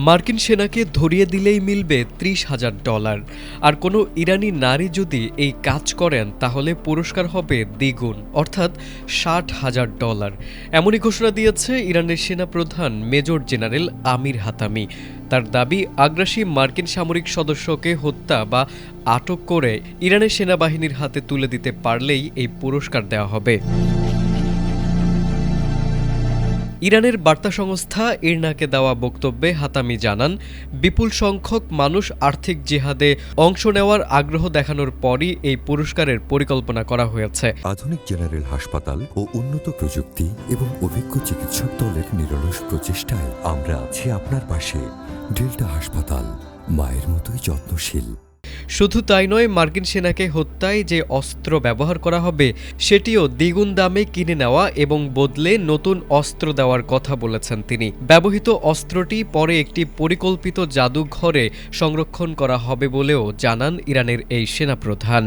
মার্কিন সেনাকে ধরিয়ে দিলেই মিলবে $30,000। আর কোনো ইরানি নারী যদি এই কাজ করেন তাহলে পুরস্কার হবে দ্বিগুণ, অর্থাৎ $60,000। এমনই ঘোষণা দিয়েছে ইরানের সেনাপ্রধান মেজর জেনারেল আমির হাতামি। তার দাবি, আগ্রাসী মার্কিন সামরিক সদস্যকে হত্যা বা আটক করে ইরানের সেনাবাহিনীর হাতে তুলে দিতে পারলেই এই পুরস্কার দেওয়া হবে। ইরানের বার্তা সংস্থা ইরনাকে দেওয়া বক্তব্যে হাতামি জানান, বিপুল সংখ্যক মানুষ আর্থিক জিহাদে অংশ নেওয়ার আগ্রহ দেখানোর পরই এই পুরস্কারের পরিকল্পনা করা হয়েছে। আধুনিক জেনারেল হাসপাতাল ও উন্নত প্রযুক্তি এবং অভিজ্ঞ চিকিৎসক দলের নিরলস প্রচেষ্টায় আমরা আছি আপনার পাশে। ডেল্টা হাসপাতাল, মায়ের মতোই যত্নশীল। শুধু তাই নয়, মার্কিন সেনাকে হত্যায় যে অস্ত্র ব্যবহার করা হবে সেটিও দ্বিগুণ দামে কিনে নেওয়া এবং বদলে নতুন অস্ত্র দেওয়ার কথা বলেছেন তিনি। ব্যবহৃত অস্ত্রটি পরে একটি পরিকল্পিত জাদুঘরে সংরক্ষণ করা হবে বলেও জানান ইরানের এই সেনাপ্রধান।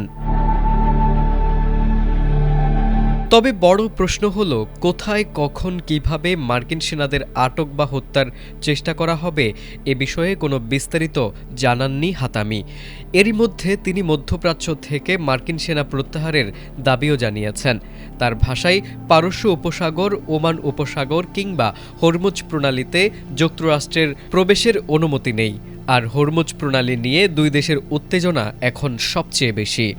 তবে বড় প্রশ্ন হল, কোথায়, কখন, কিভাবে মার্কিন সেনাদের আটক বা হত্যার চেষ্টা করা হবে এ বিষয়ে কোনো বিস্তারিত জানাননি হাতামি। এরই মধ্যে তিনি মধ্যপ্রাচ্য থেকে মার্কিন সেনা প্রত্যাহারের দাবিও জানিয়েছেন। তার ভাষায়, পারস্য উপসাগর, ওমান উপসাগর কিংবা হরমুজ প্রণালীতে যুক্তরাষ্ট্রের প্রবেশের অনুমতি নেই। আর হরমুজ প্রণালী নিয়ে দুই দেশের উত্তেজনা এখন সবচেয়ে বেশি।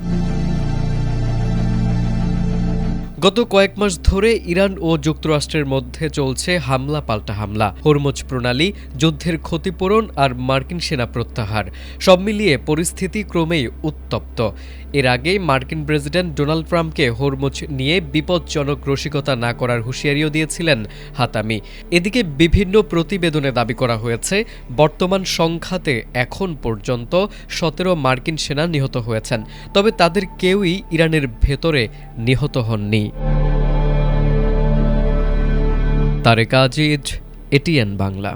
গত কয়েক মাস ধরে ইরান ও যুক্তরাষ্ট্রের মধ্যে চলছে হামলা পাল্টা হামলা, হরমুজ প্রণালী, যুদ্ধের ক্ষতিপূরণ আর মার্কিন সেনা প্রত্যাহার, সব মিলিয়ে পরিস্থিতি ক্রমেই উত্তপ্ত। এর আগে মার্কিন প্রেসিডেন্ট ডোনাল্ড ট্রাম্পকে হরমুজ নিয়ে বিপজ্জনক রসিকতা না করার হুঁশিয়ারিও দিয়েছিলেন হাতামি। এদিকে বিভিন্ন প্রতিবেদনে দাবি করা হয়েছে, বর্তমান সংখ্যাতে এখন পর্যন্ত 17 মার্কিন সেনা নিহত হয়েছেন, তবে তাদের কেউই ইরানের ভেতরে নিহত হননি। তারেক আজিজ, এটিএন বাংলা।